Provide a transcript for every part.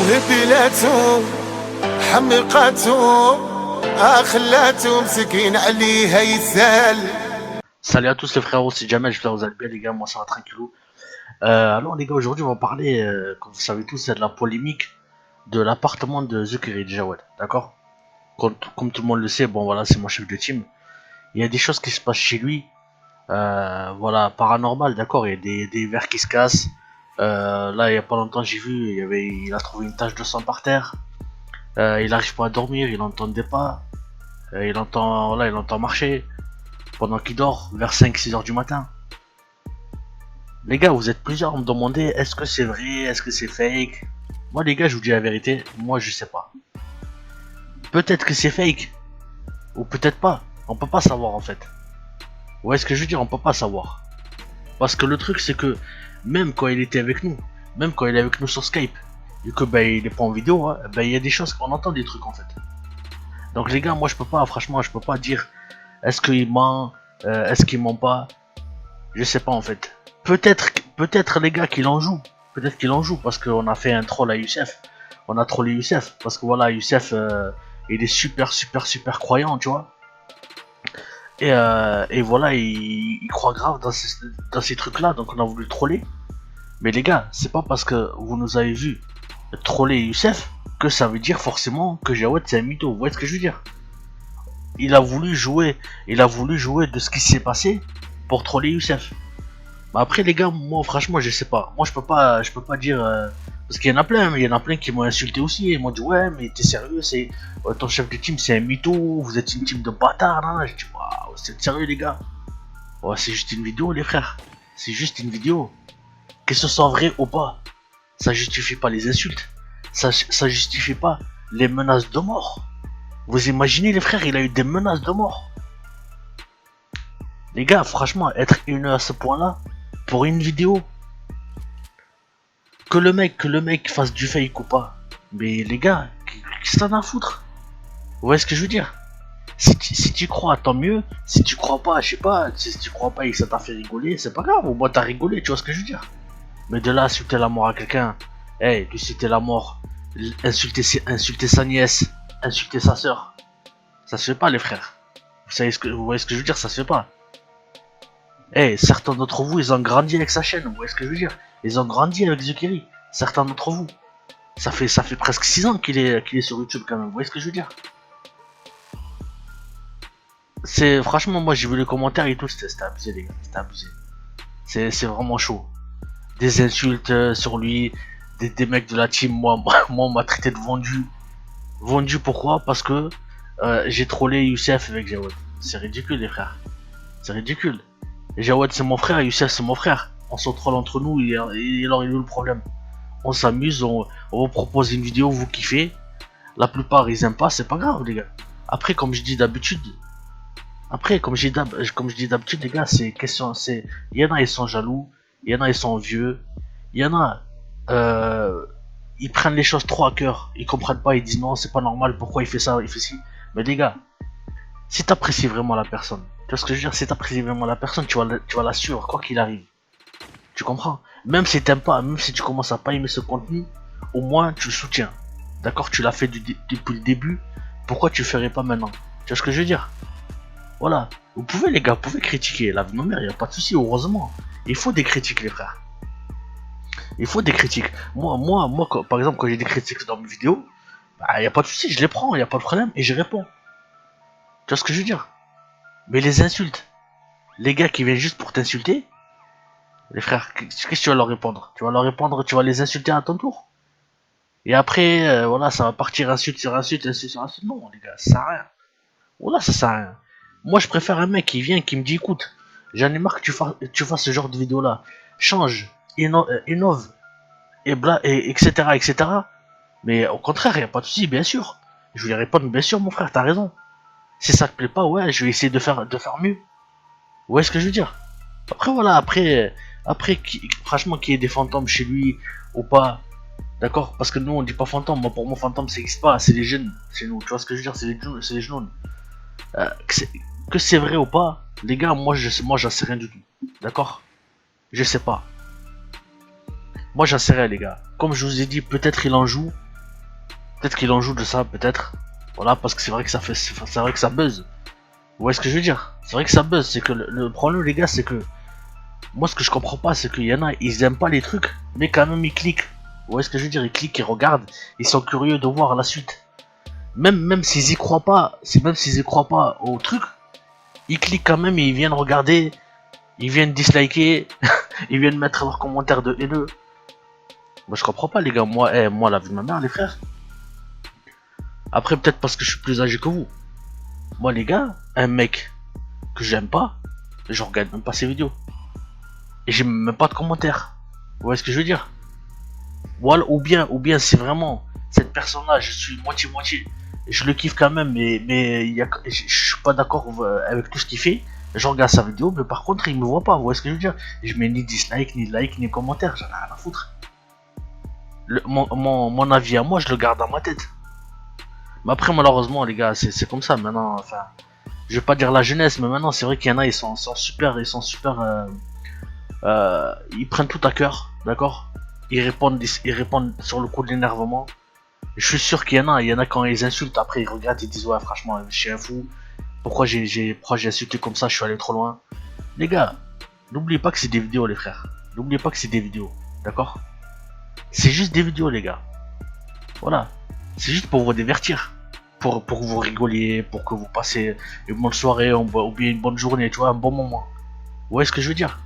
وهبلته حمقته خلاته مسكين عليها يسال. Salut à tous les frérots, c'est Jamel, j'espère que vous allez bien les gars, moi ça va tranquillou. Alors les gars, aujourd'hui on va parler, comme vous savez tous, c'est de la polémique de l'appartement de Zukiri Jawad, d'accord. Comme tout le monde le sait, bon voilà, c'est mon chef de team. Il y a des choses qui se passent chez lui, voilà, paranormal, d'accord. Il y a des verres qui se cassent. Là, il y a pas longtemps, j'ai vu, il a trouvé une tache de sang par terre. Il arrive pas à dormir, il entend des pas. Il entend marcher pendant qu'il dort vers 5-6 heures du matin. Les gars, vous êtes plusieurs à me demander est-ce que c'est vrai, est-ce que c'est fake. Moi les gars, je vous dis la vérité, moi je sais pas. Peut-être que c'est fake, ou peut-être pas. On peut pas savoir en fait. Vous voyez ce que je veux dire, on peut pas savoir. Parce que le truc c'est que même quand il était avec nous, même quand il est avec nous sur Skype, et que il est pas en vidéo, hein, il y a des choses qu'on entend des trucs en fait. Donc les gars, moi je peux pas, franchement, je peux pas dire est-ce qu'il ment, est-ce qu'il ment pas. Je sais pas en fait. Peut-être les gars qu'il en joue. Peut-être qu'il en joue parce qu'on a fait un troll à Youssef. On a trollé Youssef parce que voilà, Youssef il est super croyant, tu vois. Et voilà, il croit grave dans ces trucs là, donc on a voulu le troller. Mais les gars, c'est pas parce que vous nous avez vu troller Youssef que ça veut dire forcément que Jawad c'est un mytho. Vous voyez ce que je veux dire? Il a voulu jouer de ce qui s'est passé pour troller Youssef. Mais après les gars, moi franchement je sais pas. Moi je peux pas dire parce qu'il y en a plein qui m'ont insulté aussi. Ils m'ont dit ouais mais t'es sérieux, c'est ton chef de team c'est un mytho, vous êtes une team de bâtards là. Je dis waouh, c'est sérieux les gars. Ouais, c'est juste une vidéo les frères. C'est juste une vidéo. Que ce soit vrai ou pas, ça justifie pas les insultes. Ça justifie pas les menaces de mort. Vous imaginez les frères, il a eu des menaces de mort. Les gars, franchement, être une à ce point-là, pour une vidéo, que le mec fasse du fake ou pas, mais les gars, qu'est-ce que t'en as à foutre? Vous voyez ce que je veux dire? Si tu crois, tant mieux. Si tu crois pas, je sais pas, si tu crois pas et que ça t'a fait rigoler, c'est pas grave, au moins t'as rigolé, tu vois ce que je veux dire? Mais de là à insulter la mort à quelqu'un, hey, lui citer la mort, insulter sa nièce, insulter sa soeur, ça se fait pas les frères. Vous voyez ce que je veux dire, ça se fait pas. Eh, certains d'entre vous, ils ont grandi avec sa chaîne, vous voyez ce que je veux dire? Ils ont grandi avec Zukiri, certains d'entre vous. Ça fait presque 6 ans qu'il est sur YouTube quand même, vous voyez ce que je veux dire? Franchement, moi j'ai vu les commentaires et tout, c'était abusé les gars, c'était abusé. C'est vraiment chaud. Des insultes sur lui, des mecs de la team, moi on m'a traité de vendu. Vendu pourquoi? Parce que j'ai trollé Youssef avec Jawad. C'est ridicule les frères. C'est ridicule. Jawad c'est mon frère, Youssef c'est mon frère. On se troll entre nous et alors il est où le problème? On s'amuse, on vous propose une vidéo, vous kiffez. La plupart ils aiment pas, c'est pas grave les gars. Après comme je dis d'habitude, les gars, c'est question, il y en a ils sont jaloux, il y en a ils sont vieux, il y en a ils prennent les choses trop à cœur, ils comprennent pas, ils disent non c'est pas normal, pourquoi il fait ça, il fait ci. Mais les gars, si t'apprécies vraiment la personne, tu vois ce que je veux dire, si t'apprécies vraiment la personne, tu vas la suivre quoi qu'il arrive. Tu comprends? Même si t'aimes pas, même si tu commences à pas aimer ce contenu, au moins tu le soutiens. D'accord, tu l'as fait depuis le début, pourquoi tu le ferais pas maintenant? Tu vois ce que je veux dire? Voilà, vous pouvez les gars, vous pouvez critiquer la vie de ma mère, y a pas de souci, heureusement. Il faut des critiques les frères. Il faut des critiques. Moi, par exemple, quand j'ai des critiques dans mes vidéos, bah, y a pas de souci, je les prends, y a pas de problème, et je réponds. Tu vois ce que je veux dire? Mais les insultes, les gars qui viennent juste pour t'insulter, les frères, qu'est-ce que tu vas leur répondre? Tu vas leur répondre, tu vas les insulter à ton tour. Et après, voilà, ça va partir insulte sur insulte, insulte sur insulte. Non, les gars, ça sert à rien. Voilà, ça sert à rien. Moi, je préfère un mec qui vient, qui me dit, écoute, j'en ai marre que tu fasses ce genre de vidéo là. Change, innove, etc. Mais au contraire, y a pas de souci, bien sûr. Je vais lui répondre, bien sûr, mon frère, t'as raison. Si ça te plaît pas, ouais, je vais essayer de faire mieux. Vous voyez ce que je veux dire? Après, voilà, franchement, qu'il y ait des fantômes chez lui ou pas, d'accord? Parce que nous, on dit pas fantôme. Moi, pour moi, fantôme, ça existe pas. C'est les jeunes chez nous. Tu vois ce que je veux dire? C'est les jeunes. Que c'est vrai ou pas, les gars, moi j'en sais rien du tout. D'accord? Je sais pas. Moi j'en sais rien les gars. Comme je vous ai dit, peut-être il en joue, Peut-être qu'il en joue de ça, peut-être. Voilà, parce que c'est vrai que ça fait, c'est vrai que ça buzz. Vous voyez ce que je veux dire? C'est vrai que ça buzz, c'est que le problème les gars, c'est que moi ce que je comprends pas, c'est qu'il y en a, ils aiment pas les trucs, mais quand même ils cliquent. Vous voyez ce que je veux dire? Ils cliquent, ils regardent, ils sont curieux de voir la suite. Même s'ils y croient pas, même s'ils y croient pas au truc, ils cliquent quand même et ils viennent regarder, ils viennent disliker, ils viennent mettre leurs commentaires de haineux. Moi je comprends pas les gars, moi la vie de ma mère les frères. Après peut-être parce que je suis plus âgé que vous. Moi les gars, un mec que j'aime pas, je regarde même pas ses vidéos. Et j'ai même pas de commentaires. Vous voyez ce que je veux dire? Voilà, ou bien si vraiment cette personne-là, je suis moitié-moitié, je le kiffe quand même, mais je suis pas d'accord avec tout ce qu'il fait. Je regarde sa vidéo, mais par contre il me voit pas. Vous voyez ce que je veux dire? Je mets ni dislike, ni like, ni commentaire, j'en ai rien à foutre. Mon avis à moi, je le garde dans ma tête. Mais après malheureusement les gars, c'est comme ça maintenant. Enfin, je vais pas dire la jeunesse, mais maintenant c'est vrai qu'il y en a, sont super, ils prennent tout à cœur, d'accord? Ils répondent sur le coup de l'énervement. Je suis sûr qu'il y en a quand ils insultent, après ils regrettent, ils disent ouais franchement je suis un fou, pourquoi j'ai insulté comme ça, je suis allé trop loin. Les gars, n'oubliez pas que c'est des vidéos les frères. N'oubliez pas que c'est des vidéos, d'accord? C'est juste des vidéos les gars. Voilà. C'est juste pour vous divertir. Pour que vous rigoliez, pour que vous passez une bonne soirée, ou bien une bonne journée, tu vois, un bon moment. Vous voyez ce que je veux dire?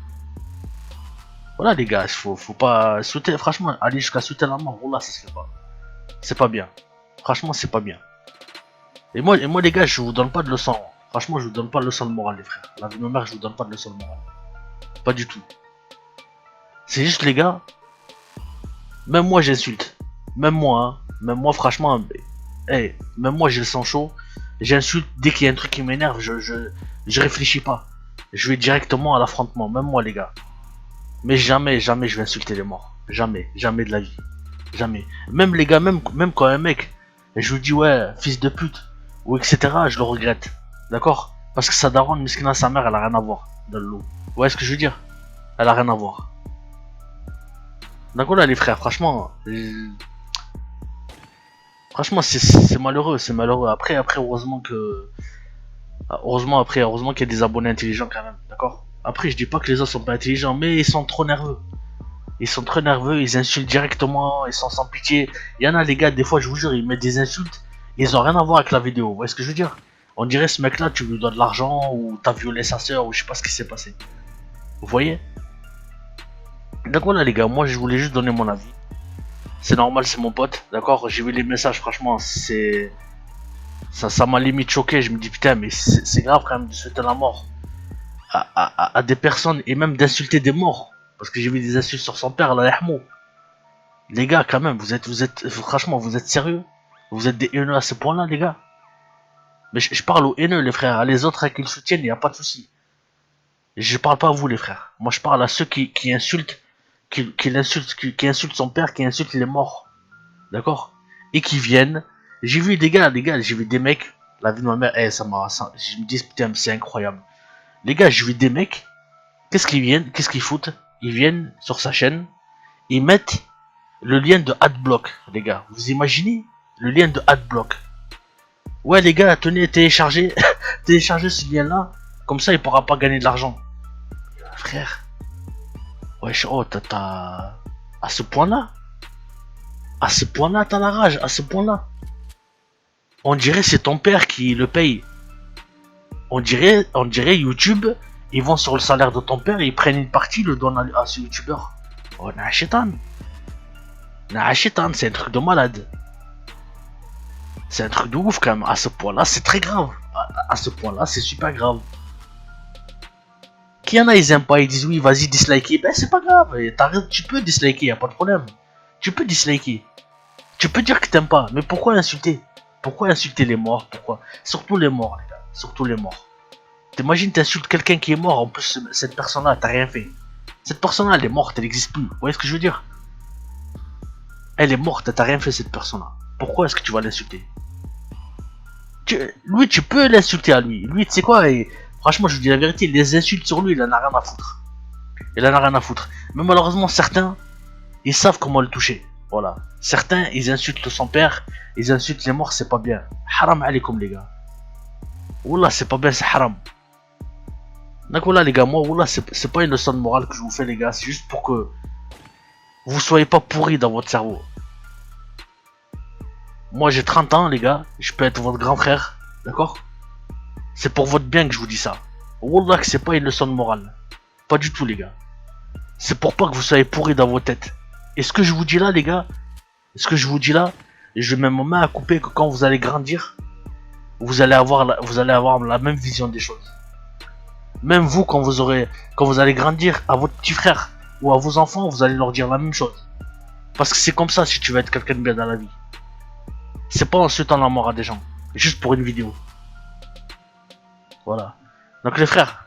Voilà les gars, faut pas sauter, franchement, aller jusqu'à sauter la mort, voilà, ça se fait pas. C'est pas bien. Franchement, c'est pas bien. Et moi les gars, je vous donne pas de leçon. Franchement, je vous donne pas de leçon de morale les frères. La vie de ma mère, je vous donne pas de leçon de morale. Pas du tout. C'est juste les gars, même moi j'insulte. Même moi franchement, hey, même moi j'ai le sang chaud. J'insulte dès qu'il y a un truc qui m'énerve, je réfléchis pas. Je vais directement à l'affrontement, même moi les gars. Mais jamais je vais insulter les morts. Jamais de la vie. Jamais. Même les gars, même quand un mec, je lui dis ouais, fils de pute, ou etc., je le regrette. D'accord? Parce que sa daronne, miskina, sa mère, elle a rien à voir dans le lot. Vous voyez ce que je veux dire? Elle a rien à voir. Donc voilà les frères, franchement, franchement c'est malheureux, c'est malheureux. Après heureusement qu'il y a des abonnés intelligents quand même, d'accord? Après je dis pas que les autres sont pas intelligents, mais ils sont trop nerveux. Ils sont très nerveux, ils insultent directement, ils sont sans pitié. Il y en a les gars, des fois je vous jure, ils mettent des insultes, ils ont rien à voir avec la vidéo, vous voyez ce que je veux dire? On dirait ce mec là, tu lui donnes de l'argent, ou t'as violé sa soeur, ou je sais pas ce qui s'est passé. Vous voyez? Donc voilà les gars, moi je voulais juste donner mon avis. C'est normal, c'est mon pote, d'accord? J'ai vu les messages, franchement, ça m'a limite choqué, je me dis putain, mais c'est grave quand même de souhaiter la mort à des personnes, et même d'insulter des morts. Parce que j'ai vu des insultes sur son père, la yahmou. Les gars, quand même, franchement, vous êtes sérieux? Vous êtes des haineux à ce point-là, les gars? Mais je parle aux haineux, les frères. À les autres qui le soutiennent, il n'y a pas de souci. Je parle pas à vous, les frères. Moi, je parle à ceux qui insultent, qui insultent son père, qui insultent les morts. D'accord? Et qui viennent. J'ai vu des gars, j'ai vu des mecs. La vie de ma mère, je me dis, putain, c'est incroyable. Les gars, j'ai vu des mecs. Qu'est-ce qu'ils foutent? Ils viennent sur sa chaîne. Ils mettent le lien de Adblock, les gars. Vous imaginez le lien de Adblock? Ouais, les gars, tenez, téléchargez ce lien-là. Comme ça, il pourra pas gagner de l'argent. Frère. Wesh, oh, t'as... À ce point-là? À ce point-là, t'as la rage, à ce point-là. On dirait c'est ton père qui le paye. On dirait YouTube, ils vont sur le salaire de ton père et ils prennent une partie, le donnent à ce youtubeur. Oh, Nachitan, c'est un truc de malade. C'est un truc de ouf quand même. À ce point-là, c'est très grave. À ce point-là, c'est super grave. Qu'il y en a, ils aiment pas, ils disent oui, vas-y, disliker. Ben, c'est pas grave. Tu peux disliker, y a pas de problème. Tu peux disliker. Tu peux dire que t'aimes pas. Mais pourquoi insulter? Pourquoi insulter les morts? Pourquoi? Surtout les morts, les gars. Surtout les morts. T'imagines, t'insultes quelqu'un qui est mort. En plus, cette personne-là, t'as rien fait. Cette personne-là, elle est morte, elle n'existe plus. Vous voyez ce que je veux dire? Elle est morte, t'as rien fait, cette personne-là. Pourquoi est-ce que tu vas l'insulter? Lui, tu peux l'insulter à lui. Lui, tu sais quoi? Franchement, je vous dis la vérité, les insultes sur lui, il en a rien à foutre. Il en a rien à foutre. Mais malheureusement, certains, ils savent comment le toucher. Voilà. Certains, ils insultent son père, ils insultent les morts, c'est pas bien. Haram alaikum les gars. Wallah, c'est pas bien, c'est haram. Donc voilà les gars, moi, wallah, c'est pas une leçon de morale que je vous fais les gars, c'est juste pour que vous soyez pas pourris dans votre cerveau. Moi j'ai 30 ans les gars, je peux être votre grand frère, d'accord? C'est pour votre bien que je vous dis ça. Wallah que c'est pas une leçon de morale. Pas du tout les gars. C'est pour pas que vous soyez pourris dans vos têtes. Et ce que je vous dis là les gars, ce que je vous dis là, je mets ma main à couper que quand vous allez grandir, vous allez avoir la même vision des choses. Même vous quand vous allez grandir à votre petit frère ou à vos enfants, vous allez leur dire la même chose. Parce que c'est comme ça si tu veux être quelqu'un de bien dans la vie. C'est pas en insultant la mort à des gens, juste pour une vidéo. Voilà. Donc les frères,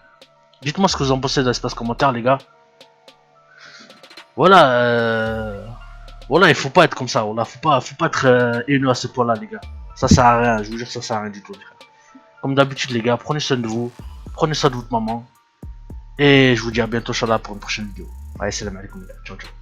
dites-moi ce que vous en pensez dans l'espace commentaire les gars. Voilà, voilà, il faut pas être comme ça, voilà, faut pas être haineux à ce point-là les gars. Ça sert à rien, je vous jure ça sert à rien du tout les frères. Comme d'habitude les gars, prenez soin de vous, prenez soin de votre maman. Et je vous dis à bientôt Inch'Allah pour une prochaine vidéo. Allez, salam alaikum les gars, ciao ciao.